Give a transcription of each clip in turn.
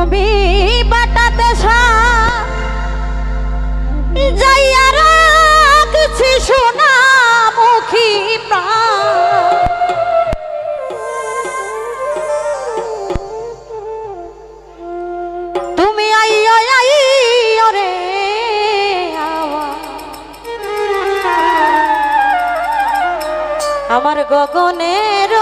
আমি বাটাতে যাইয়া রাখছি সোনা মুখী প্রাণ। তুমি আইয়ো আইয়ো রে আমার গগনের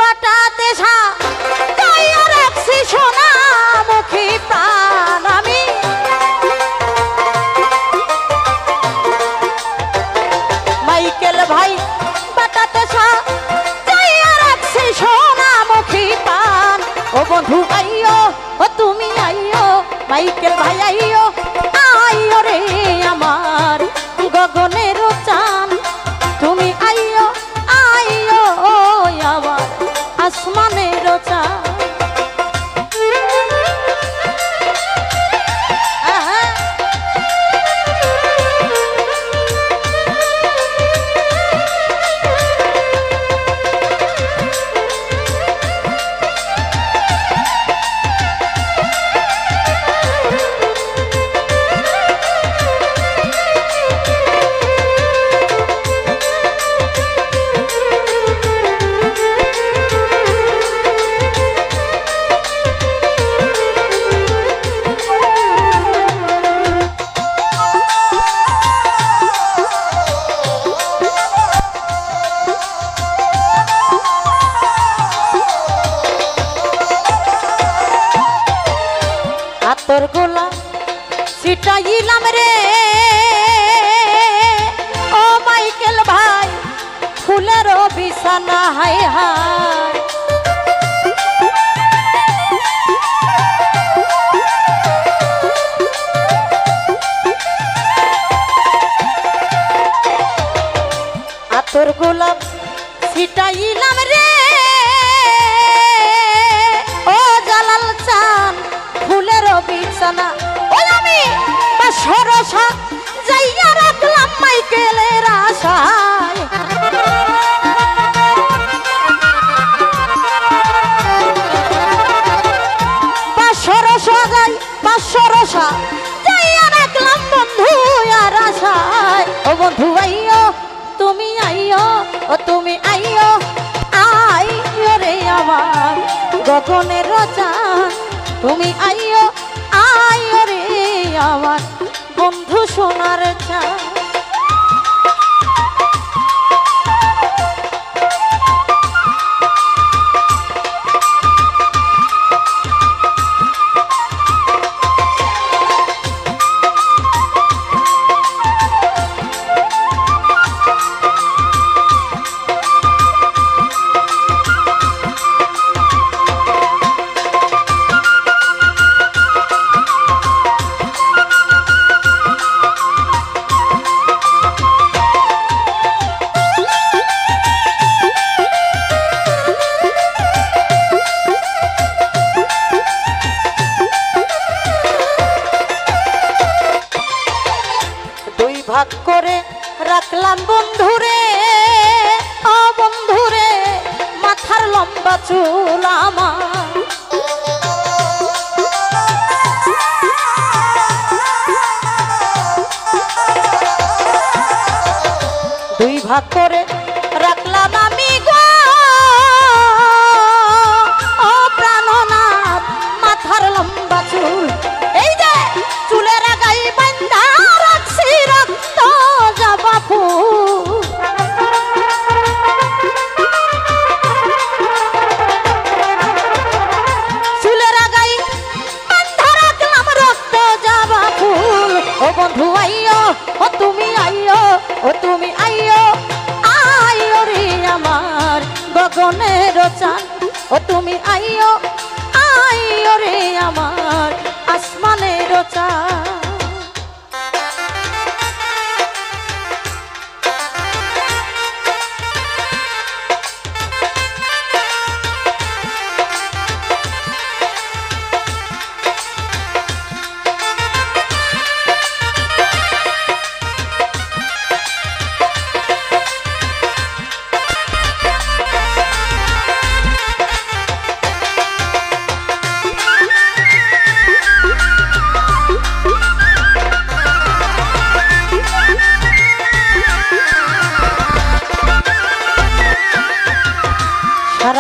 বাটাতে যাইয়া রাখছি সোনা মুখী প্রাণ। আমি মাইকেল ভাই বাটাতে যাইয়া রাখছি সোনা মুখী প্রাণ। ও বন্ধু আইয়ো, ও তুমি আইয়ো, মাইকেল ভাই আইয়ো আইয়ো রে আমার গগনের চান। তুমি আইয়ো আইয়ো আমার আসমানের চান। তোর গোলা ছিটাইলাম রে ও মাইকেল ভাই ফুলের বিছানা হাই হাই। তোর গোলাপ ছিটাইলাম রে ও জালাল চান ফুলের বিছানা। ওই আমি সরসা যাইয়া রাখলাম মাইকেলের আশায়। সরসা যাইয়া রাখলাম বন্ধু আর আশায়। ও বন্ধু আইয়ো, তুমি আইয়ো, ও তুমি আইয়ো আইয়ো রে আমার গগনের চান। তুমি আইয়ো আইয়ো রে আমার বন্ধু সোনার চান। ভাগ করে রাখলাম বন্ধুরে ও বন্ধুরে মাথার লম্বা চুল আমার। দুই ভাগ করে রাখলাম আমি গো ও প্রাণনাথ মাথার লম্বা চুল। এই যে চুলের গায়ে বাঁধা রাখছি রক্ত জবা ফুল। চুলের গায়ে বাঁধা রাখলাম রক্ত জবা ফুল। ও বন্ধু আইয়ো, ও তুমি আইয়ো, ও তুমি আইয়ো আইয়ো রে আমার গগনের চান। ও তুমি আইয়ো আইয়ো রে আমার আসমানের চান।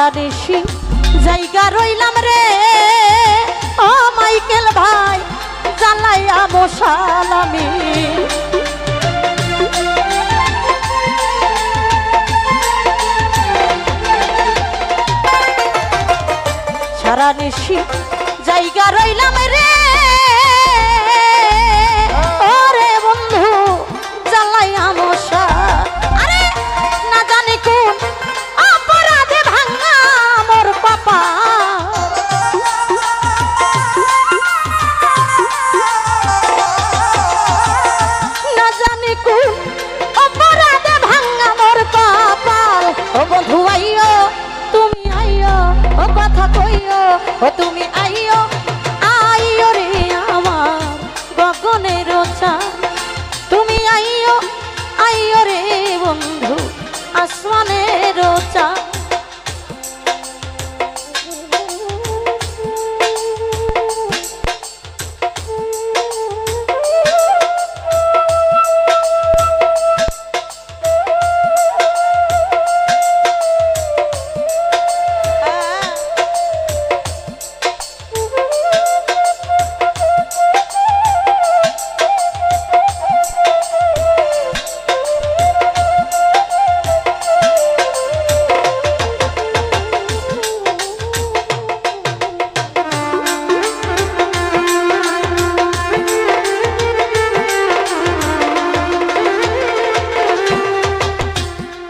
সারা দেশি জায়গা রইলাম রে ও মাইকেল ভাই জ্বালাইয়া মশাল আমি সারা দেশি জায়গা রইলাম রে ওরে বন্ধু জ্বালাইয়া মশাল আরে না জানি কোন অপরাধে ভাঙা মোর পাপা না জানি কোন অপরাধে ভাঙা মোর কপাল ও বন্ধু আইও তুমি আইও ও কথা কইও ও তুমি আইও আইও রে আমার গগনের চাঁদ তুমি আইও আইও রে বন্ধু আসমানের চাঁদ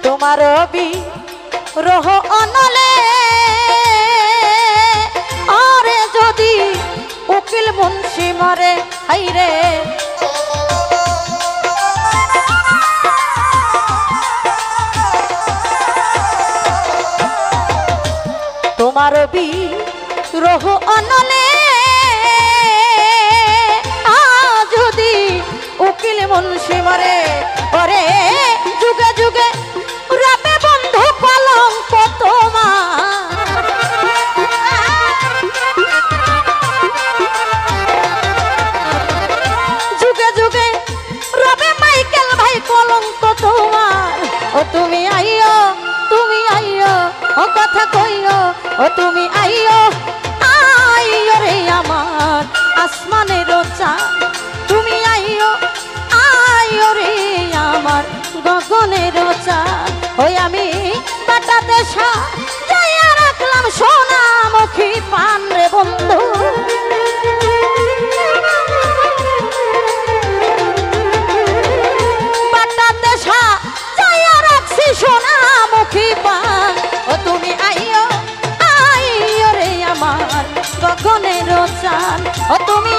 তোমার রহ অনলে আরে যদি উকিল মুন্সি মরে হাইরে তোমার রহ অনলে যদি উকিল মুন্সি মরে ওরে যুগে যুগে রবে বন্ধু কলঙ্ক তোমার যুগে যুগে রবে মাইকেল ভাই কলঙ্ক তোমার ও তুমি আইও ও কথা কইও ও তুমি আইও আইও রে আমার আসমানের চাঁদ তুমি আইও রে আমার গগনের চাঁদ ওই আমি বাটা দেশা যাইয়া রাখলাম সোনামুখী পান রে বন্ধু বাটা দেশা যাইয়া রাখছি সোনামুখী পান ও তুমি আইও রে আমার গগনের চাঁদ ও তুমি